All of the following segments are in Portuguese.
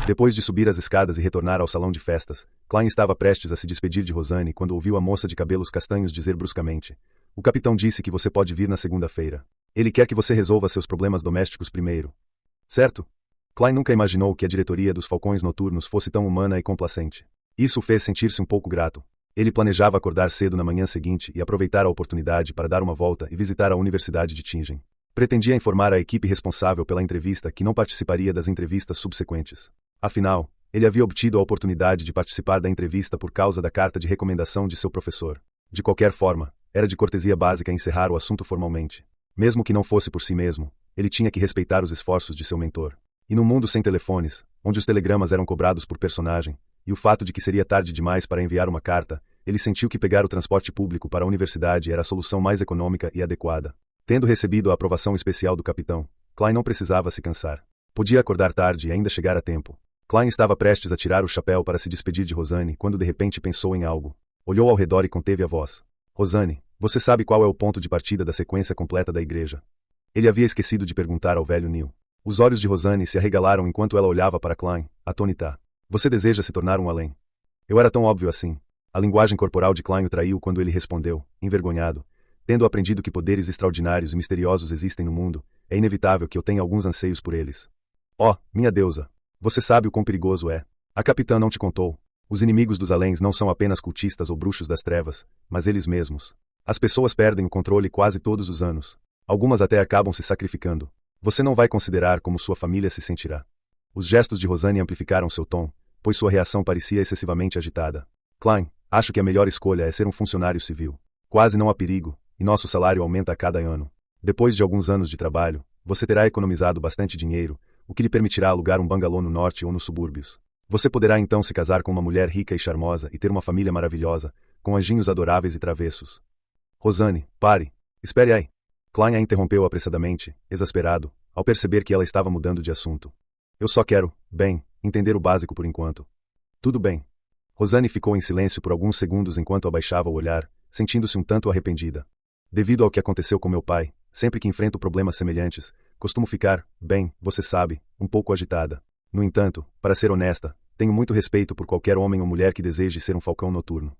Depois de subir as escadas e retornar ao salão de festas, Klein estava prestes a se despedir de Rosanne quando ouviu a moça de cabelos castanhos dizer bruscamente: "O capitão disse que você pode vir na segunda-feira. Ele quer que você resolva seus problemas domésticos primeiro. Certo?" Klein nunca imaginou que a diretoria dos Falcões Noturnos fosse tão humana e complacente. Isso o fez sentir-se um pouco grato. Ele planejava acordar cedo na manhã seguinte e aproveitar a oportunidade para dar uma volta e visitar a Universidade de Tingen. Pretendia informar a equipe responsável pela entrevista que não participaria das entrevistas subsequentes. Afinal, ele havia obtido a oportunidade de participar da entrevista por causa da carta de recomendação de seu professor. De qualquer forma, era de cortesia básica encerrar o assunto formalmente. Mesmo que não fosse por si mesmo, ele tinha que respeitar os esforços de seu mentor. E num mundo sem telefones, onde os telegramas eram cobrados por personagem, e o fato de que seria tarde demais para enviar uma carta, ele sentiu que pegar o transporte público para a universidade era a solução mais econômica e adequada. Tendo recebido a aprovação especial do capitão, Klein não precisava se cansar. Podia acordar tarde e ainda chegar a tempo. Klein estava prestes a tirar o chapéu para se despedir de Rosanne quando de repente pensou em algo. Olhou ao redor e conteve a voz. "Rosanne, você sabe qual é o ponto de partida da sequência completa da igreja?" Ele havia esquecido de perguntar ao velho Neil. Os olhos de Rosanne se arregalaram enquanto ela olhava para Klein, atônita. "Você deseja se tornar um além?" Eu era tão óbvio assim. A linguagem corporal de Klein o traiu quando ele respondeu, envergonhado. "Tendo aprendido que poderes extraordinários e misteriosos existem no mundo, é inevitável que eu tenha alguns anseios por eles." "Oh, minha deusa! Você sabe o quão perigoso é. A capitã não te contou. Os inimigos dos aléns não são apenas cultistas ou bruxos das trevas, mas eles mesmos. As pessoas perdem o controle quase todos os anos. Algumas até acabam se sacrificando. Você não vai considerar como sua família se sentirá." Os gestos de Rosanne amplificaram seu tom, pois sua reação parecia excessivamente agitada. "Klein, acho que a melhor escolha é ser um funcionário civil. Quase não há perigo, e nosso salário aumenta a cada ano. Depois de alguns anos de trabalho, você terá economizado bastante dinheiro, o que lhe permitirá alugar um bangalô no norte ou nos subúrbios. Você poderá então se casar com uma mulher rica e charmosa e ter uma família maravilhosa, com anjinhos adoráveis e travessos." "Rosanne, pare. Espere aí." Klein a interrompeu apressadamente, exasperado, ao perceber que ela estava mudando de assunto. "Eu só quero, bem, entender o básico por enquanto." "Tudo bem." Rosanne ficou em silêncio por alguns segundos enquanto abaixava o olhar, sentindo-se um tanto arrependida. "Devido ao que aconteceu com meu pai, sempre que enfrento problemas semelhantes, costumo ficar, bem, você sabe, um pouco agitada. No entanto, para ser honesta, tenho muito respeito por qualquer homem ou mulher que deseje ser um falcão noturno."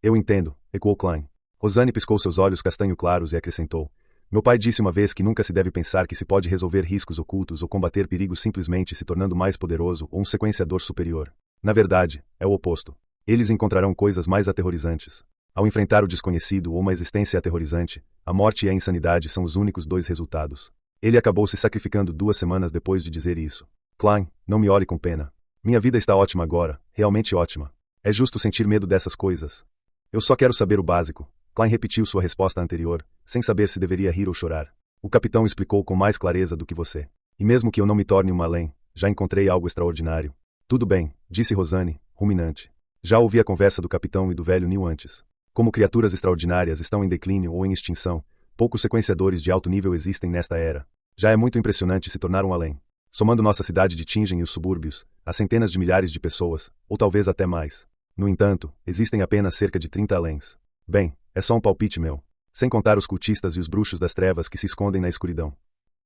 "Eu entendo", ecoou Klein. Rosanne piscou seus olhos castanho claros e acrescentou: "Meu pai disse uma vez que nunca se deve pensar que se pode resolver riscos ocultos ou combater perigos simplesmente se tornando mais poderoso ou um sequenciador superior. Na verdade, é o oposto. Eles encontrarão coisas mais aterrorizantes. Ao enfrentar o desconhecido ou uma existência aterrorizante, a morte e a insanidade são os únicos dois resultados." Ele acabou se sacrificando 2 semanas depois de dizer isso. "Klein, não me olhe com pena. Minha vida está ótima agora, realmente ótima. É justo sentir medo dessas coisas. Eu só quero saber o básico." Klein repetiu sua resposta anterior, sem saber se deveria rir ou chorar. "O capitão explicou com mais clareza do que você. E mesmo que eu não me torne uma além, já encontrei algo extraordinário." "Tudo bem", disse Rosanne, ruminante. Já ouvi a conversa do capitão e do velho Neil antes. Como criaturas extraordinárias estão em declínio ou em extinção, poucos sequenciadores de alto nível existem nesta era. Já é muito impressionante se tornar um além. Somando nossa cidade de Tingen e os subúrbios, há centenas de milhares de pessoas, ou talvez até mais. No entanto, existem apenas cerca de 30 aléns. Bem, é só um palpite meu. Sem contar os cultistas e os bruxos das trevas que se escondem na escuridão."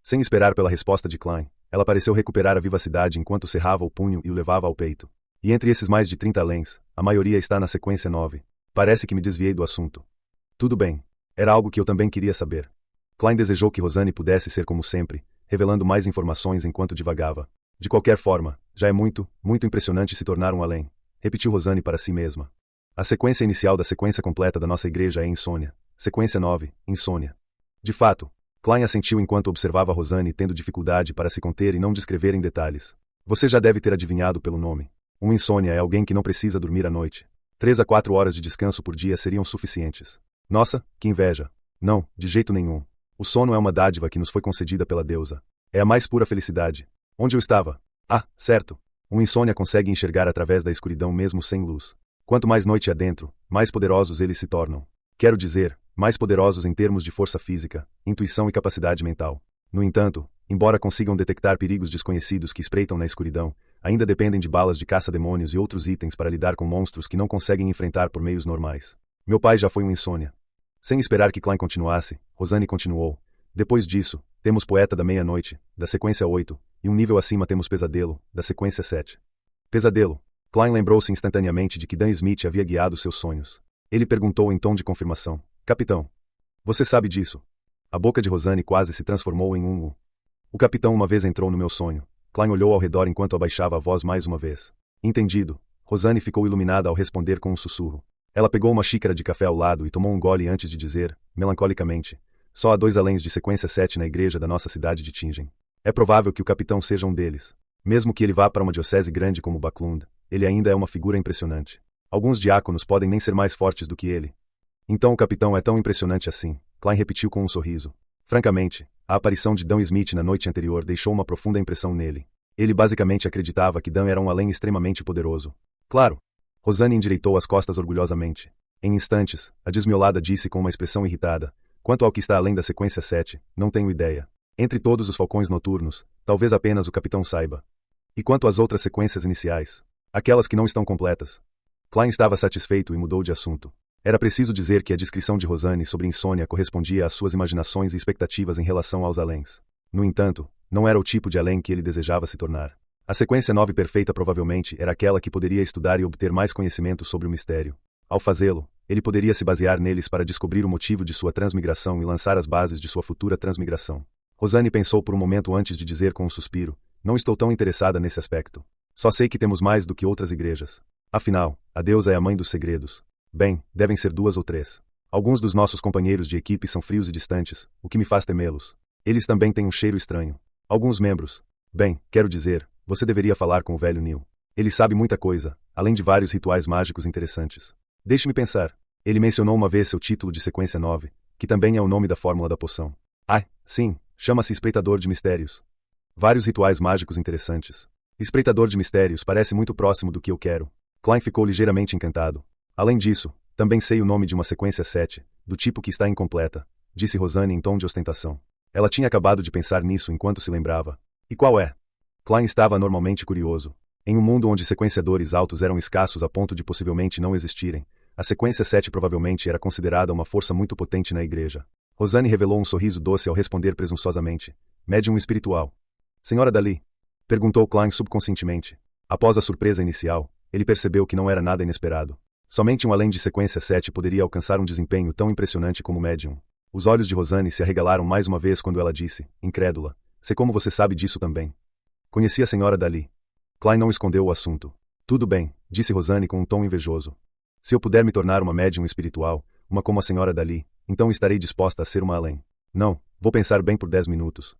Sem esperar pela resposta de Klein, ela pareceu recuperar a vivacidade enquanto cerrava o punho e o levava ao peito. "E entre esses mais de 30 aléns, a maioria está na sequência 9. Parece que me desviei do assunto." "Tudo bem. Era algo que eu também queria saber." Klein desejou que Rosanne pudesse ser como sempre, revelando mais informações enquanto divagava. "De qualquer forma, já é muito, muito impressionante se tornar um além", repetiu Rosanne para si mesma. "A sequência inicial da sequência completa da nossa igreja é insônia. Sequência 9, insônia." De fato, Klein assentiu enquanto observava Rosanne tendo dificuldade para se conter e não descrever em detalhes. "Você já deve ter adivinhado pelo nome. Um insônia é alguém que não precisa dormir à noite. 3 a 4 horas de descanso por dia seriam suficientes." "Nossa, que inveja." "Não, de jeito nenhum. O sono é uma dádiva que nos foi concedida pela deusa. É a mais pura felicidade." "Onde eu estava?" "Ah, certo. Um insônia consegue enxergar através da escuridão mesmo sem luz. Quanto mais noite adentro, mais poderosos eles se tornam. Quero dizer, mais poderosos em termos de força física, intuição e capacidade mental. No entanto, embora consigam detectar perigos desconhecidos que espreitam na escuridão, ainda dependem de balas de caça-demônios e outros itens para lidar com monstros que não conseguem enfrentar por meios normais. Meu pai já foi um insônia." Sem esperar que Klein continuasse, Rosanne continuou: "Depois disso, temos Poeta da Meia-Noite, da sequência 8, e um nível acima temos Pesadelo, da sequência 7. Pesadelo. Klein lembrou-se instantaneamente de que Dan Smith havia guiado seus sonhos. Ele perguntou em tom de confirmação. Capitão. Você sabe disso? A boca de Rosanne quase se transformou em um U. O capitão uma vez entrou no meu sonho. Klein olhou ao redor enquanto abaixava a voz mais uma vez. Entendido. Rosanne ficou iluminada ao responder com um sussurro. Ela pegou uma xícara de café ao lado e tomou um gole antes de dizer, melancolicamente, só há 2 aléns de sequência 7 na igreja da nossa cidade de Tingen. É provável que o capitão seja um deles. Mesmo que ele vá para uma diocese grande como Backlund, ele ainda é uma figura impressionante. Alguns diáconos podem nem ser mais fortes do que ele. Então o capitão é tão impressionante assim, Klein repetiu com um sorriso. Francamente, a aparição de Dan Smith na noite anterior deixou uma profunda impressão nele. Ele basicamente acreditava que Dan era um além extremamente poderoso. Claro. Rosanne endireitou as costas orgulhosamente. Em instantes, a desmiolada disse com uma expressão irritada. Quanto ao que está além da sequência 7, não tenho ideia. Entre todos os falcões noturnos, talvez apenas o capitão saiba. E quanto às outras sequências iniciais? Aquelas que não estão completas? Klein estava satisfeito e mudou de assunto. Era preciso dizer que a descrição de Rosanne sobre insônia correspondia às suas imaginações e expectativas em relação aos aléns. No entanto, não era o tipo de além que ele desejava se tornar. A sequência 9 perfeita provavelmente era aquela que poderia estudar e obter mais conhecimento sobre o mistério. Ao fazê-lo, ele poderia se basear neles para descobrir o motivo de sua transmigração e lançar as bases de sua futura transmigração. Rosanne pensou por um momento antes de dizer com um suspiro, não estou tão interessada nesse aspecto. Só sei que temos mais do que outras igrejas. Afinal, a deusa é a mãe dos segredos. Bem, devem ser 2 ou 3. Alguns dos nossos companheiros de equipe são frios e distantes, o que me faz temê-los. Eles também têm um cheiro estranho. Alguns membros. Bem, quero dizer, você deveria falar com o velho Neil. Ele sabe muita coisa, além de vários rituais mágicos interessantes. Deixe-me pensar. Ele mencionou uma vez seu título de sequência 9, que também é o nome da fórmula da poção. Ah, sim, chama-se Espreitador de Mistérios. Vários rituais mágicos interessantes. Espreitador de Mistérios parece muito próximo do que eu quero. Klein ficou ligeiramente encantado. Além disso, também sei o nome de uma sequência 7, do tipo que está incompleta, disse Rosanne em tom de ostentação. Ela tinha acabado de pensar nisso enquanto se lembrava. E qual é? Klein estava anormalmente curioso. Em um mundo onde sequenciadores altos eram escassos a ponto de possivelmente não existirem, a sequência 7 provavelmente era considerada uma força muito potente na igreja. Rosanne revelou um sorriso doce ao responder presunçosamente. Médium espiritual. Senhora Dali? Perguntou Klein subconscientemente. Após a surpresa inicial, ele percebeu que não era nada inesperado. Somente um além de sequência 7 poderia alcançar um desempenho tão impressionante como médium. Os olhos de Rosanne se arregalaram mais uma vez quando ela disse, incrédula, sei como você sabe disso também. Conheci a senhora Dali. Klein não escondeu o assunto. Tudo bem, disse Rosanne com um tom invejoso. Se eu puder me tornar uma médium espiritual, uma como a senhora Dali, então estarei disposta a ser uma além. Não, vou pensar bem por 10 minutos.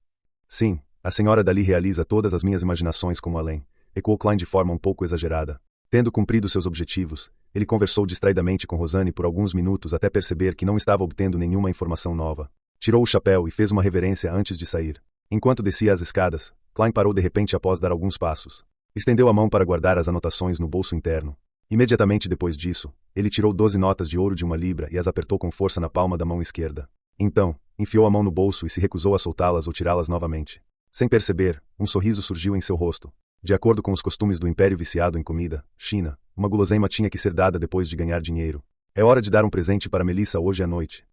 Sim, a senhora Dali realiza todas as minhas imaginações como além, ecoou Klein de forma um pouco exagerada. Tendo cumprido seus objetivos, ele conversou distraidamente com Rosanne por alguns minutos até perceber que não estava obtendo nenhuma informação nova. Tirou o chapéu e fez uma reverência antes de sair. Enquanto descia as escadas, Klein parou de repente após dar alguns passos. Estendeu a mão para guardar as anotações no bolso interno. Imediatamente depois disso, ele tirou 12 notas de ouro de 1 libra e as apertou com força na palma da mão esquerda. Então, enfiou a mão no bolso e se recusou a soltá-las ou tirá-las novamente. Sem perceber, um sorriso surgiu em seu rosto. De acordo com os costumes do império viciado em comida, China, uma guloseima tinha que ser dada depois de ganhar dinheiro. É hora de dar um presente para Melissa hoje à noite.